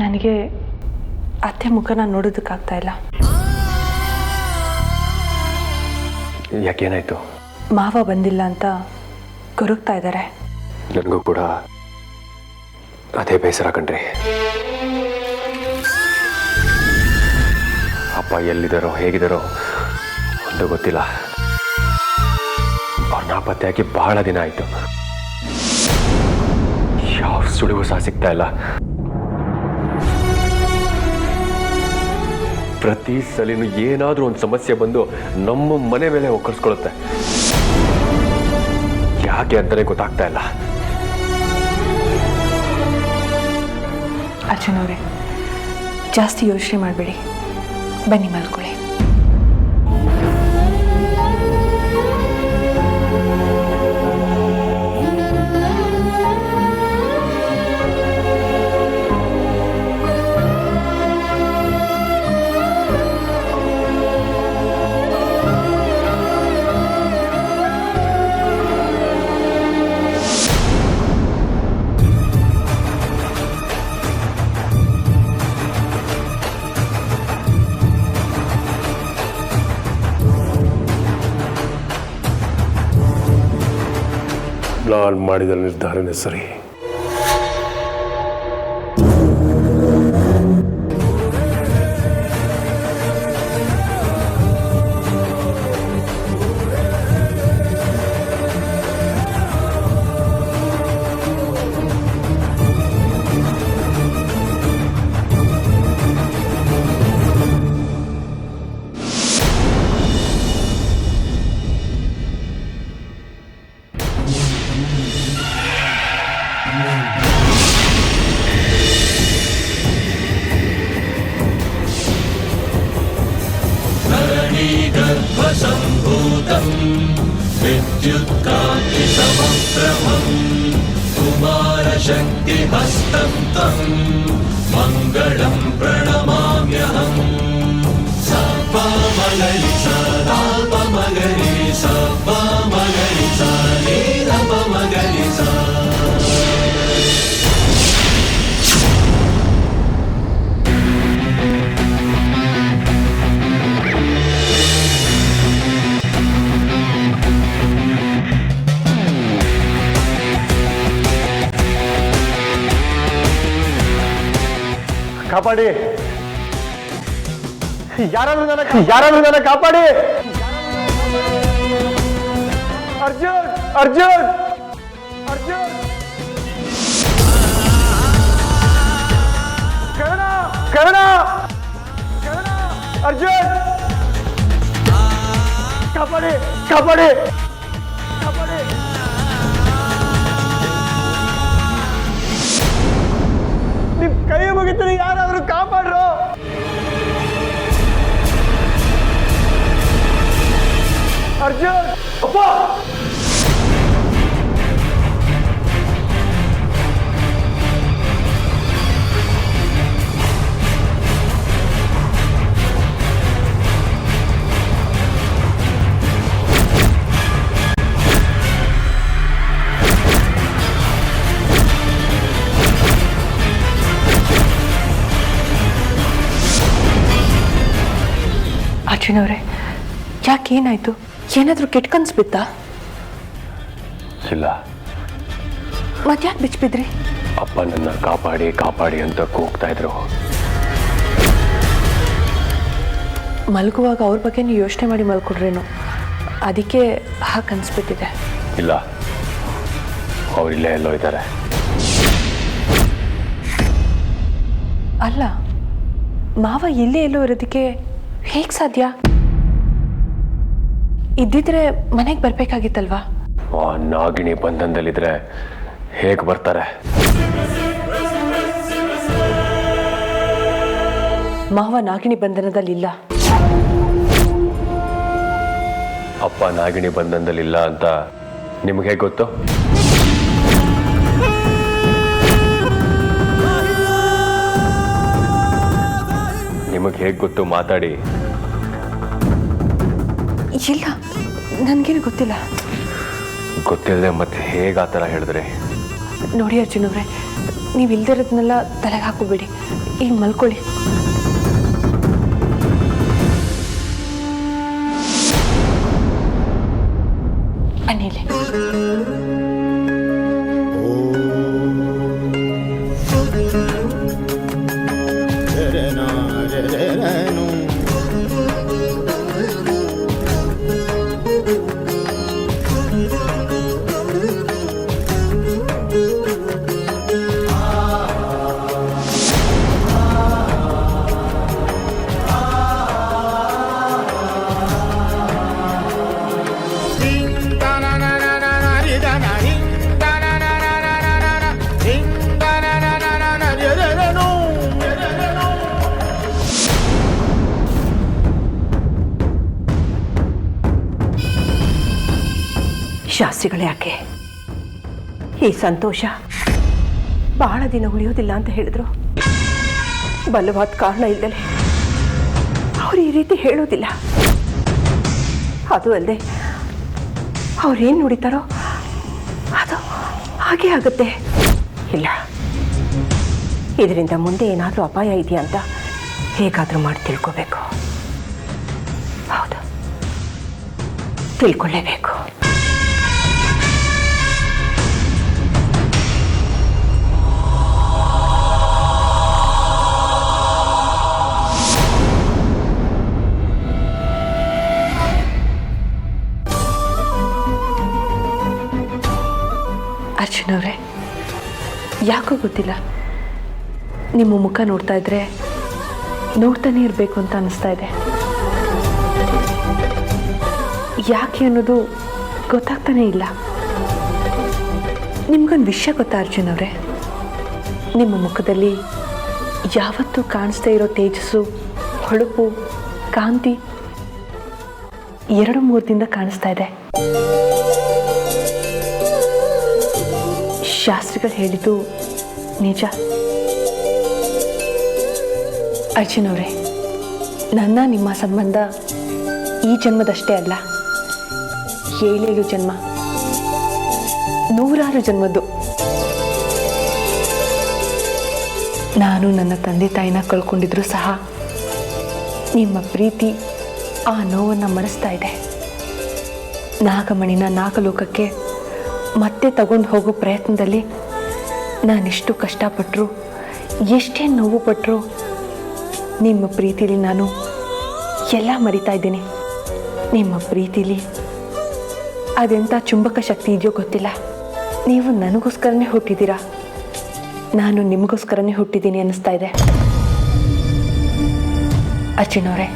ನನಗೆ ಅತ್ತೆ ಮುಖನ ನೋಡೋದಕ್ಕಾಗ್ತಾ ಇಲ್ಲ. ಯಾಕೇನಾಯ್ತು? ಮಾವ ಬಂದಿಲ್ಲ ಅಂತ ಕೊರಗ್ತಾ ಇದ್ದಾರೆ. ನನಗೂ ಕೂಡ ಅದೇ ಬೇಸರ ಕಣ್ರಿ. ಅಪ್ಪ ಎಲ್ಲಿದ್ದಾರೋ ಹೇಗಿದ್ದಾರೋ ಒಂದು ಗೊತ್ತಿಲ್ಲ. ಅವ್ರ ನಾಪತ್ತೆಯಾಗಿ ಬಹಳ ದಿನ ಆಯ್ತು. ಯಾವ ಸುಳಿವು ಸಹ ಸಿಗ್ತಾ ಇಲ್ಲ. ಪ್ರತಿ ಸಲಿನೂ ಏನಾದ್ರೂ ಒಂದು ಸಮಸ್ಯೆ ಬಂದು ನಮ್ಮ ಮನೆ ಮೇಲೆ ಒಕ್ಕರ್ಸ್ಕೊಳುತ್ತೆ. ಯಾಕೆ ಅಂತಾನೆ ಗೊತ್ತಾಗ್ತಾ ಇಲ್ಲ. ಅರ್ಜುನ್ ಅವರೇ, ಜಾಸ್ತಿ ಯೋಚನೆ ಮಾಡಬೇಡಿ, ಬನ್ನಿ ಮಲ್ಕೊಳ್ಳಿ. ನಾನು ಮಾಡಿದ ನಿರ್ಧಾರನೇ ಸರಿ. गर्भसम्भूतं विद्युत्कान्तिसमप्रभं कुमारशक्तिहस्तं तं मङ्गलं प्रणमाम्यहम्. सप्पमगरि सदापमगरि सप्पमगरि सनिरपमगरि स. ಕಾಪಾಡಿ, ಯಾರಾದ್ರೂ ನನ್ನ ಕಾಪಾಡಿ. ಅರ್ಜುನ್, ಅರ್ಜುನ್, ಅರ್ಜುನ್, ಕರ್ಣ, ಕರ್ಣ, ಕರ್ಣ, ಅರ್ಜುನ್, ಕಾಪಾಡಿ, ಕಾಪಾಡಿ, ಕಾಪಾಡಿ. ನಿಮ್ ಕೈ ಮುಗಿತೀನಿ, ಯಾರಾದ್ರೂ ಕಾಪಾಡ್ರು. ಅರ್ಜುನ್, ಅಪ್ಪ, ಅರ್ಜುನ್ ಅವರೇ, ಯಾಕೇನಾಯ್ತು? ಏನಾದರೂ ಕೆಟ್ಟ ಕನ್ಸು ಬಿತ್ತಾ? ಇಲ್ಲ. ಮತ್ತ್ಯಾಕೆ ಬಿಚ್ಚಿಬಿದ್ರಿ? ಅಪ್ಪ ನನ್ನ ಕಾಪಾಡಿ ಕಾಪಾಡಿ ಅಂತ ಕೂಗ್ತಾ ಇದ್ರು. ಮಲಗುವಾಗ ಅವ್ರ ಬಗ್ಗೆ ನೀವು ಯೋಚನೆ ಮಾಡಿ ಮಲ್ಕೊಡ್ರೇನು, ಅದಕ್ಕೆ ಹಾಗೆ ಕನ್ಸ್ಬಿಟ್ಟಿದೆ. ಇಲ್ಲ, ಅವರಿಲ್ಲೇ ಎಲ್ಲೋ ಇದ್ದಾರೆ. ಅಲ್ಲ, ಮಾವ ಇಲ್ಲೇ ಎಲ್ಲೋ ಇರೋದಕ್ಕೆ ಹೇಗೆ ಸಾಧ್ಯ? ಇದ್ದಿದ್ರೆ ಮನೆಗೆ ಬರ್ಬೇಕಾಗಿತ್ತಲ್ವಾ? ಆ ನಾಗಿಣಿ ಬಂಧನದಲ್ಲಿದ್ರೆ ಹೇಗೆ ಬರ್ತಾರೆ? ಮಾವ ನಾಗಿಣಿ ಬಂಧನದಲ್ಲಿಲ್ಲ. ಅಪ್ಪ ನಾಗಿಣಿ ಬಂಧನದಲ್ಲಿಲ್ಲ ಅಂತ ನಿಮ್ಗೆ ಹೇಗೆ ಗೊತ್ತು? ನಿಮಗೆ ಹೇಗೆ ಗೊತ್ತು? ಮಾತಾಡಿ. ಇಲ್ಲ, ನನಗೇನು ಗೊತ್ತಿಲ್ಲ. ಗೊತ್ತಿಲ್ಲದೆ ಮತ್ತೆ ಹೇಗೆ ಆ ಥರ ಹೇಳಿದ್ರಿ? ನೋಡಿ ಅರ್ಜುನ್ ಅವರೇ, ನೀವು ಇಲ್ದಿರೋದನ್ನೆಲ್ಲ ತಲೆಗೆ ಹಾಕೋಬೇಡಿ. ಈಗ ಮಲ್ಕೊಳ್ಳಿ. ಅನ್ನಿಲೆ ಶಾಸ್ತ್ರಿಗಳು ಯಾಕೆ ಈ ಸಂತೋಷ ಬಹಳ ದಿನ ಉಳಿಯೋದಿಲ್ಲ ಅಂತ ಹೇಳಿದ್ರು? ಬಲವಾದ ಕಾರಣ ಇಲ್ಲದೆ ಅವ್ರು ಈ ರೀತಿ ಹೇಳೋದಿಲ್ಲ. ಅದು ಅಲ್ಲದೆ ಅವ್ರೇನು ನುಡಿತಾರೋ ಅದು ಹಾಗೆ ಆಗುತ್ತೆ. ಇಲ್ಲ, ಇದರಿಂದ ಮುಂದೆ ಏನಾದರೂ ಅಪಾಯ ಇದೆಯಾ ಅಂತ ಹೇಗಾದರೂ ಮಾಡಿ ತಿಳ್ಕೋಬೇಕು. ಹೌದು, ತಿಳ್ಕೊಳ್ಳೇಬೇಕು. ಅರ್ಚನಾ ಅವರೇ, ಯಾಕೋ ಗೊತ್ತಿಲ್ಲ, ನಿಮ್ಮ ಮುಖ ನೋಡ್ತಾ ಇದ್ರೆ ನೋಡ್ತಾನೆ ಇರಬೇಕು ಅಂತ ಅನಿಸ್ತಾ ಇದೆ. ಯಾಕೆ ಅನ್ನೋದು ಗೊತ್ತಾಗ್ತಾನೆ ಇಲ್ಲ. ನಿಮ್ಗೊಂದು ವಿಷಯ ಗೊತ್ತಾ ಅರ್ಜುನ್ ಅವರೇ? ನಿಮ್ಮ ಮುಖದಲ್ಲಿ ಯಾವತ್ತೂ ಕಾಣಿಸ್ತಾ ಇರೋ ತೇಜಸ್ಸು, ಹೊಳಪು, ಕಾಂತಿ 2-3 ದಿನದಿಂದ ಕಾಣಿಸ್ತಾ ಇದೆ. ಶಾಸ್ತ್ರಿಗಳು ಹೇಳಿದ್ದು ನಿಜ. ಅರ್ಜುನ್ ಅವರೇ, ನನ್ನ ನಿಮ್ಮ ಸಂಬಂಧ ಈ ಜನ್ಮದಷ್ಟೇ ಅಲ್ಲ, 7 ಜನ್ಮ, 100 ಜನ್ಮದ್ದು. ನಾನು ನನ್ನ ತಂದೆ ತಾಯಿನ ಕಳ್ಕೊಂಡಿದ್ರು ಸಹ ನಿಮ್ಮ ಪ್ರೀತಿ ಆ ನೋವನ್ನು ಮರೆಸ್ತಾ ಇದೆ. ನಾಗಮಣಿನ ನಾಗಲೋಕಕ್ಕೆ ಮತ್ತೆ ತಗೊಂಡು ಹೋಗೋ ಪ್ರಯತ್ನದಲ್ಲಿ ನಾನೆಷ್ಟು ಕಷ್ಟಪಟ್ಟರು, ಎಷ್ಟೇ ನೋವು ಪಟ್ಟರು, ನಿಮ್ಮ ಪ್ರೀತಿಲಿ ನಾನು ಎಲ್ಲ ಮರಿತಾ ಇದ್ದೀನಿ. ನಿಮ್ಮ ಪ್ರೀತಿಲಿ ಅದೆಂಥ ಚುಂಬಕ ಶಕ್ತಿ ಇದೆಯೋ ಗೊತ್ತಿಲ್ಲ. ನೀವು ನನಗೋಸ್ಕರನೇ ಹುಟ್ಟಿದ್ದೀರಾ, ನಾನು ನಿಮಗೋಸ್ಕರನೇ ಹುಟ್ಟಿದ್ದೀನಿ ಅನ್ನಿಸ್ತಾ ಇದೆ. ಅರ್ಜುನ್ ಅವರೇ,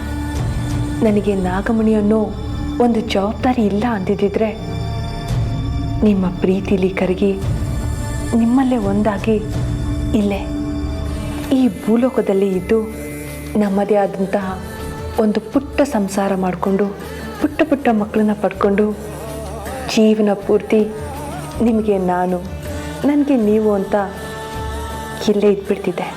ನನಗೆ ನಾಗಮಣಿ ಅನ್ನೋ ಒಂದು ಜವಾಬ್ದಾರಿ ಇಲ್ಲ ಅಂದಿದ್ದಿದ್ರೆ ನಿಮ್ಮ ಪ್ರೀತಿಲಿ ಕರಗಿ ನಿಮ್ಮಲ್ಲೇ ಒಂದಾಗಿ ಇಲ್ಲೇ ಈ ಭೂಲೋಕದಲ್ಲಿ ಇದ್ದು ನಮ್ಮದೇ ಆದಂತಹ ಒಂದು ಪುಟ್ಟ ಸಂಸಾರ ಮಾಡಿಕೊಂಡು ಪುಟ್ಟ ಪುಟ್ಟ ಮಕ್ಕಳನ್ನ ಪಡ್ಕೊಂಡು ಜೀವನ ಪೂರ್ತಿ ನಿಮಗೆ ನಾನು, ನನಗೆ ನೀವು ಅಂತ ಇಲ್ಲೇ ಇದ್ಬಿಡ್ತಿದ್ದೆ.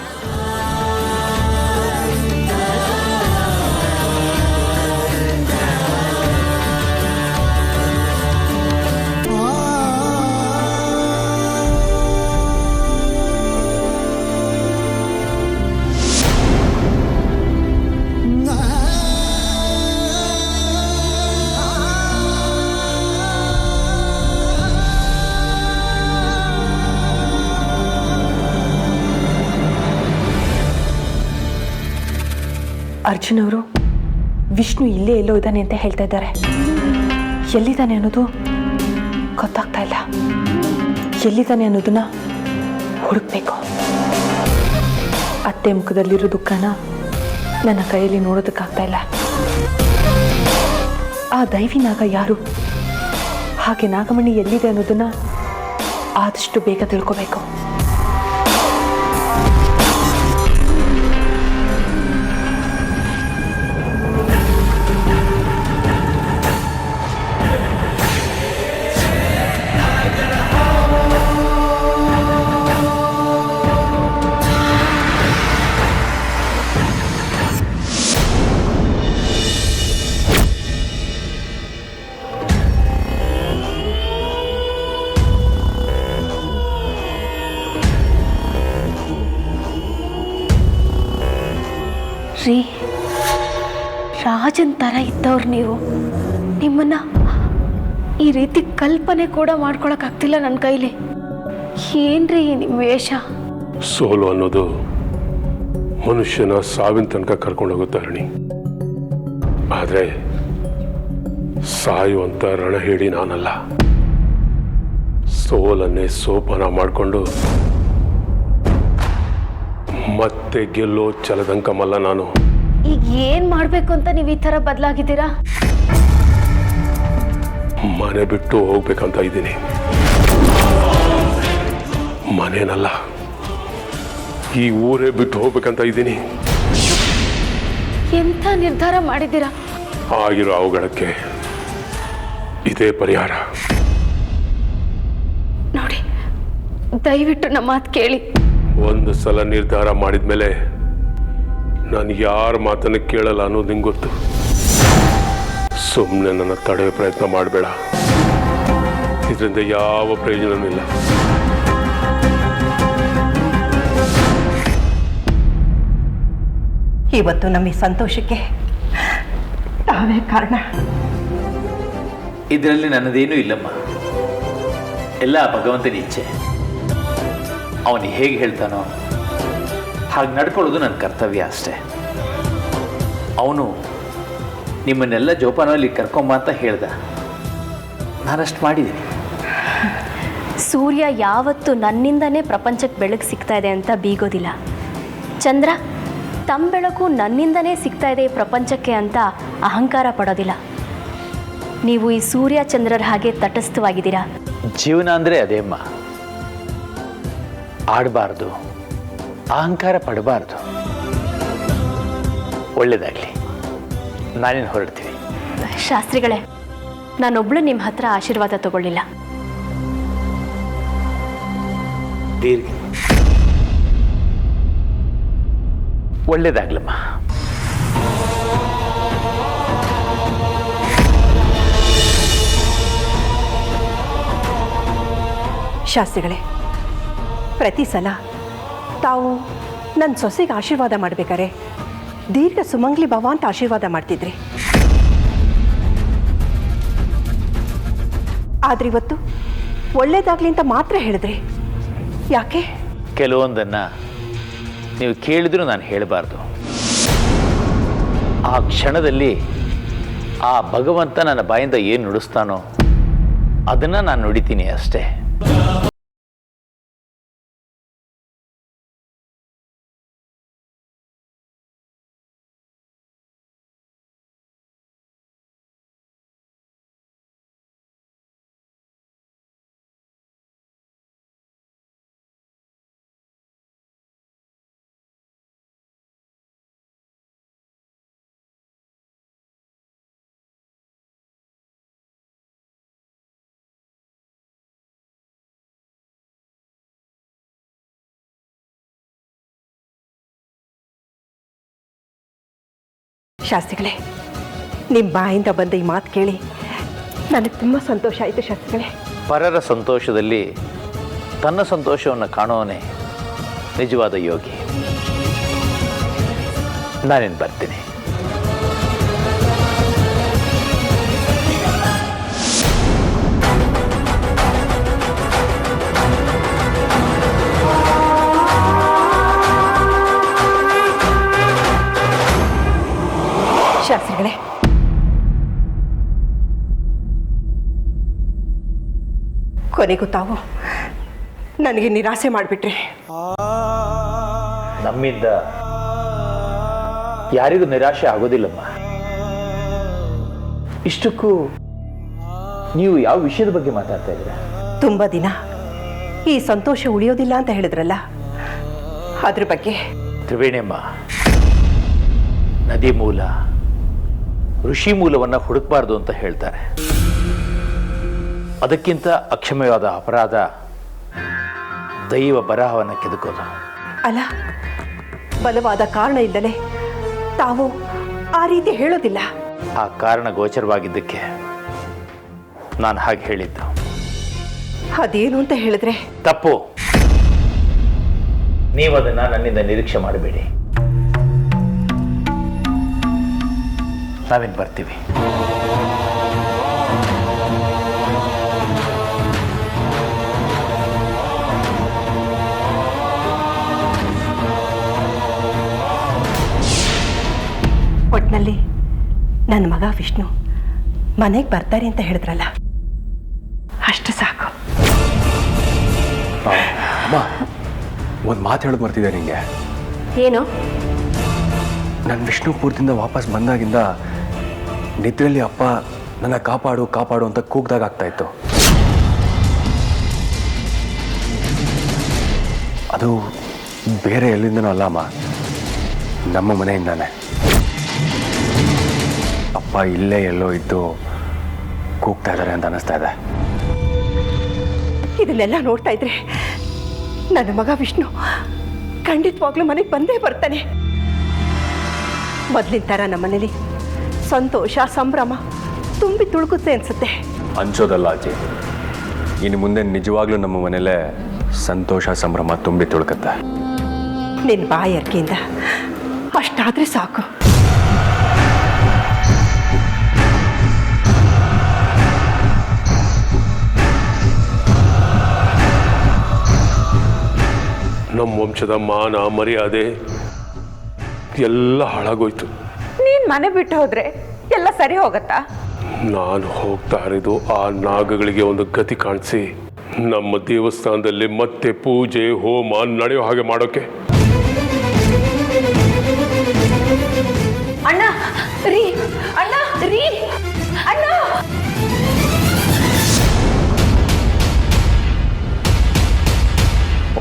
ಅರ್ಜುನ್ ಅವರು ವಿಷ್ಣು ಇಲ್ಲೇ ಎಲ್ಲೋ ಇದ್ದಾನೆ ಅಂತ ಹೇಳ್ತಾ ಇದ್ದಾರೆ. ಎಲ್ಲಿದ್ದಾನೆ ಅನ್ನೋದು ಗೊತ್ತಾಗ್ತಾ ಇಲ್ಲ. ಎಲ್ಲಿದ್ದಾನೆ ಅನ್ನೋದನ್ನ ಹುಡುಕ್ಬೇಕು. ಅತ್ತೆ ಮುಖದಲ್ಲಿರೋ ದುಃಖನ ನನ್ನ ಕೈಯಲ್ಲಿ ನೋಡೋದಕ್ಕಾಗ್ತಾ ಇಲ್ಲ. ಆ ದೈವಿ ನಾಗ ಯಾರು, ಹಾಗೆ ನಾಗಮಣಿ ಎಲ್ಲಿದೆ ಅನ್ನೋದನ್ನ ಆದಷ್ಟು ಬೇಗ ತಿಳ್ಕೋಬೇಕು. ರೀ, ರಾಜನ್ ಥರ ಇದ್ದವ್ರು ನೀವು. ನಿಮ್ಮನ್ನ ಈ ರೀತಿ ಕಲ್ಪನೆ ಕೂಡ ಮಾಡ್ಕೊಳಕ್ಕಾಗ್ತಿಲ್ಲ ನನ್ನ ಕೈಲಿ. ಏನ್ರಿ ನಿಮ್ಮ ವೇಷ? ಸೋಲು ಅನ್ನೋದು ಮನುಷ್ಯನ ಸಾವಿನ ತನಕ ಕರ್ಕೊಂಡೋಗುತ್ತೆ ಅರಣಿ. ಆದರೆ ಸಾಯುವಂತ ರಣ ಹೇಳಿ ನಾನಲ್ಲ. ಸೋಲನ್ನೇ ಸೋಪಾನ ಮಾಡಿಕೊಂಡು ಮತ್ತೆ ಗೆಲ್ಲೋ ಛಲದಂಕಮಲ್ಲ ನಾನು. ಈಗ ಏನ್ ಮಾಡ್ಬೇಕು ಅಂತ ನೀವು ಈ ತರ ಬದಲಾಗಿದ್ದೀರಾ? ಮನೆ ಬಿಟ್ಟು ಹೋಗ್ಬೇಕಂತ ಇದ್ದೀನಿ. ಮನೇನಲ್ಲ, ಈ ಊರೇ ಬಿಟ್ಟು ಹೋಗ್ಬೇಕಂತ ಇದ್ದೀನಿ. ಎಂಥ ನಿರ್ಧಾರ ಮಾಡಿದ್ದೀರಾ? ಆಗಿರೋ ಅವಘಡಕ್ಕೆ ಇದೇ ಪರಿಹಾರ. ನೋಡಿ, ದಯವಿಟ್ಟು ನಮ್ಮ ಮಾತು ಕೇಳಿ. ಒಂದು ಸಲ ನಿರ್ಧಾರ ಮಾಡಿದ್ಮೇಲೆ ನಾನು ಯಾರ ಮಾತನ್ನು ಕೇಳಲ್ಲ ಅನ್ನೋದು ನಿಂಗೆ ಗೊತ್ತು. ಸುಮ್ಮನೆ ನನ್ನ ತಡೆಯೋ ಪ್ರಯತ್ನ ಮಾಡಬೇಡ. ಇದರಿಂದ ಯಾವ ಪ್ರಯೋಜನವೂ ಇಲ್ಲ. ಇವತ್ತು ನಮ್ಮ ಸಂತೋಷಕ್ಕೆ ತಾವೇ ಕಾರಣ. ಇದರಲ್ಲಿ ನನ್ನದೇನೂ ಇಲ್ಲಮ್ಮ, ಎಲ್ಲ ಭಗವಂತನ ಇಚ್ಛೆ. ಅವನು ಹೇಗೆ ಹೇಳ್ತಾನೋ ಹಾಗೆ ನಡ್ಕೊಳ್ಳೋದು ನನ್ನ ಕರ್ತವ್ಯ ಅಷ್ಟೆ. ಅವನು ನಿಮ್ಮನ್ನೆಲ್ಲ ಜೋಪಾನದಲ್ಲಿ ಕರ್ಕೊಂಬ ಅಂತ ಹೇಳ್ದ, ನಾನಷ್ಟು ಮಾಡಿದ್ದೀನಿ. ಸೂರ್ಯ ಯಾವತ್ತು ನನ್ನಿಂದನೇ ಪ್ರಪಂಚಕ್ಕೆ ಬೆಳಕು ಸಿಗ್ತಾ ಇದೆ ಅಂತ ಬೀಗೋದಿಲ್ಲ. ಚಂದ್ರ ತಮ್ಮ ಬೆಳಕು ನನ್ನಿಂದನೇ ಸಿಗ್ತಾ ಇದೆ ಪ್ರಪಂಚಕ್ಕೆ ಅಂತ ಅಹಂಕಾರ ಪಡೋದಿಲ್ಲ. ನೀವು ಈ ಸೂರ್ಯ ಚಂದ್ರರ ಹಾಗೆ ತಟಸ್ಥವಾಗಿದ್ದೀರಾ. ಜೀವನ ಅಂದರೆ ಅದೇ ಅಮ್ಮ, ಆಡಬಾರ್ದು, ಅಹಂಕಾರ ಪಡಬಾರ್ದು. ಒಳ್ಳೇದಾಗಲಿ, ನಾನೇನು ಹೊರಡ್ತೀನಿ. ಶಾಸ್ತ್ರಿಗಳೇ, ನಾನೊಬ್ಳು ನಿಮ್ಮ ಹತ್ರ ಆಶೀರ್ವಾದ ತಗೊಳ್ಳಿಲ್ಲ. ದೀರ್ಘ ಒಳ್ಳೇದಾಗ್ಲಮ್ಮ. ಶಾಸ್ತ್ರಿಗಳೇ, ಪ್ರತಿ ಸಲ ತಾವು ನನ್ನ ಸೊಸೆಗೆ ಆಶೀರ್ವಾದ ಮಾಡಬೇಕಾರೆ ದೀರ್ಘ ಸುಮಂಗ್ಲಿ ಭವ ಅಂತ ಆಶೀರ್ವಾದ ಮಾಡ್ತಿದ್ರಿ. ಆದ್ರೆ ಇವತ್ತು ಒಳ್ಳೇದಾಗ್ಲಿ ಅಂತ ಮಾತ್ರ ಹೇಳಿದ್ರಿ. ಯಾಕೆ? ಕೆಲವೊಂದನ್ನು ನೀವು ಕೇಳಿದ್ರೂ ನಾನು ಹೇಳಬಾರ್ದು. ಆ ಕ್ಷಣದಲ್ಲಿ ಆ ಭಗವಂತ ನನ್ನ ಬಾಯಿಂದ ಏನು ನುಡಿಸ್ತಾನೋ ಅದನ್ನು ನಾನು ನುಡಿತೀನಿ ಅಷ್ಟೇ. ಶಾಸ್ತ್ರಿಗಳೇ, ನಿಮ್ಮ ಬಾಯಿಂದ ಬಂದ ಈ ಮಾತು ಕೇಳಿ ನನಗೆ ತುಂಬ ಸಂತೋಷ ಆಯಿತು ಶಾಸ್ತ್ರಿಗಳೇ. ಪರರ ಸಂತೋಷದಲ್ಲಿ ತನ್ನ ಸಂತೋಷವನ್ನು ಕಾಣೋನೇ ನಿಜವಾದ ಯೋಗಿ. ನಾನೇನು ಬರ್ತೀನಿ. ಶಾಸ್ತ್ರಿಗಳೇ, ಕೊನೆಗೂ ತಾವು ನನಗೆ ನಿರಾಸೆ ಮಾಡಿಬಿಟ್ರೆ. ನಮ್ಮಿಂದ ಯಾರಿಗೂ ನಿರಾಶೆ ಆಗೋದಿಲ್ಲಮ್ಮ. ಇಷ್ಟಕ್ಕೂ ನೀವು ಯಾವ ವಿಷಯದ ಬಗ್ಗೆ ಮಾತಾಡ್ತಾ ಇದ್ದೀರಾ? ತುಂಬ ದಿನ ಈ ಸಂತೋಷ ಉಳಿಯೋದಿಲ್ಲ ಅಂತ ಹೇಳಿದ್ರಲ್ಲ, ಅದ್ರ ಬಗ್ಗೆ. ತ್ರಿವೇಣಿಯಮ್ಮ, ನದಿ ಮೂಲ ಋಷಿ ಮೂಲವನ್ನು ಹುಡುಕಬಾರ್ದು ಅಂತ ಹೇಳ್ತಾರೆ. ಅದಕ್ಕಿಂತ ಅಕ್ಷಮ್ಯವಾದ ಅಪರಾಧ ದೈವ ಬರಹವನ್ನು ಕೆದಕೋದು. ಅಲ್ಲ, ಬಲವಾದ ಕಾರಣ ಇಲ್ಲದೆ ತಾವು ಆ ರೀತಿ ಹೇಳೋದಿಲ್ಲ. ಆ ಕಾರಣ ಗೋಚರವಾಗಿದ್ದಕ್ಕೆ ನಾನು ಹಾಗೆ ಹೇಳಿದ್ದು. ಅದೇನು ಅಂತ ಹೇಳಿದ್ರೆ? ತಪ್ಪು. ನೀವದನ್ನು ನನ್ನಿಂದ ನಿರೀಕ್ಷೆ ಮಾಡಬೇಡಿ. ನಾವೇನು ಬರ್ತೀವಿ. ಒಟ್ಟಿನಲ್ಲಿ ನನ್ನ ಮಗ ವಿಷ್ಣು ಮನೆಗೆ ಬರ್ತಾರೆ ಅಂತ ಹೇಳಿದ್ರಲ್ಲ, ಅಷ್ಟು ಸಾಕು. ಅಮ್ಮ, ಒಂದು ಮಾತು ಹೇಳೋದು ಬರ್ತಿದೆ ನಿಂಗೆ. ಏನು? ನಾನು ವಿಷ್ಣುಪುರದಿಂದ ವಾಪಸ್ ಬಂದಾಗಿಂದ ನಿದ್ರೆಯಲ್ಲಿ ಅಪ್ಪ ನನ್ನ ಕಾಪಾಡು ಕಾಪಾಡು ಅಂತ ಕೂಗ್ದಾಗ ಆಗ್ತಾ ಇತ್ತು. ಅದು ಬೇರೆ ಎಲ್ಲಿಂದನೂ ಅಲ್ಲ ಅಮ್ಮ, ನಮ್ಮ ಮನೆಯಿಂದಾನೆ. ಅಪ್ಪ ಇಲ್ಲೇ ಎಲ್ಲೋ ಇದ್ದು ಕೂಗ್ತಾ ಇದ್ದಾರೆ ಅಂತ ಅನ್ನಿಸ್ತಾ ಇದೆ. ಇದನ್ನೆಲ್ಲ ನೋಡ್ತಾ ಇದ್ರೆ ನನ್ನ ಮಗ ವಿಷ್ಣು ಖಂಡಿತವಾಗ್ಲೂ ಮನೆಗೆ ಬಂದೇ ಬರ್ತಾನೆ. ಮೊದಲಿನ ಥರ ನಮ್ಮನೇಲಿ ಸಂತೋಷ ಸಂಭ್ರಮ ತುಂಬಿ ತುಳುಕುತ್ತೆ ಅನ್ಸುತ್ತೆ. ಅನ್ಸೋದಲ್ಲ ಅಜ್ಜಿ, ಇನ್ನು ಮುಂದೆ ನಿಜವಾಗ್ಲೂ ನಮ್ಮ ಮನೇಲೆ ಸಂತೋಷ ಸಂಭ್ರಮ ತುಂಬಿ ತುಳುಕುತ್ತೆ. ನಿನ್ನ ಬಾಯರ್ಕೆಯಿಂದ ಅಷ್ಟಾದ್ರೆ ಸಾಕು. ನಮ್ಮ ವಂಶದ ಮಾನ ಮರ್ಯಾದೆ ಎಲ್ಲ ಹಾಳಾಗೋಯ್ತು. ನೀನು ಮನೆ ಬಿಟ್ಟು ಹೋದ್ರೆ ಎಲ್ಲ ಸರಿ ಹೋಗತ್ತಾ? ನಾನು ಹೋಗ್ತಾ ಇರೋದು ಆ ನಾಗಗಳಿಗೆ ಒಂದು ಗತಿ ಕಾಣಿಸಿ ನಮ್ಮ ದೇವಸ್ಥಾನದಲ್ಲಿ ಮತ್ತೆ ಪೂಜೆ ಹೋಮ ನಡೆಯೋ ಹಾಗೆ ಮಾಡೋಕೆ. ಅಣ್ಣ ರೀ, ಅಣ್ಣ ರೀ, ಅಣ್ಣ.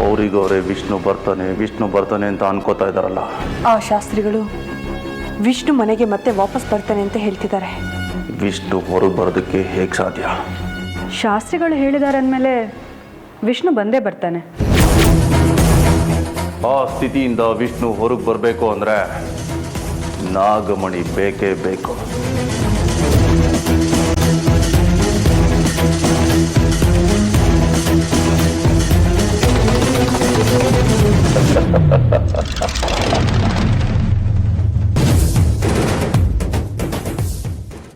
ಅವರಿಗವರೇ ವಿಷ್ಣು ಬರ್ತಾನೆ ಅಂತ ಅನ್ಕೋತಾ ಇದ್ದಾರಲ್ಲ. ಆ ಶಾಸ್ತ್ರಿಗಳು ವಿಷ್ಣು ಮನೆಗೆ ಮತ್ತೆ ವಾಪಸ್ ಬರ್ತಾನೆ ಅಂತ ಹೇಳ್ತಿದ್ದಾರೆ. ವಿಷ್ಣು ಹೊರಗೆ ಬರೋದಕ್ಕೆ ಹೇಗೆ ಸಾಧ್ಯ? ಶಾಸ್ತ್ರಿಗಳು ಹೇಳಿದ್ದಾರೆ ಅಂದಮೇಲೆ ವಿಷ್ಣು ಬಂದೇ ಬರ್ತಾನೆ. ಆ ಸ್ಥಿತಿಯಿಂದ ವಿಷ್ಣು ಹೊರಗೆ ಬರಬೇಕು ಅಂದರೆ ನಾಗಮಣಿ ಬೇಕೇ ಬೇಕು.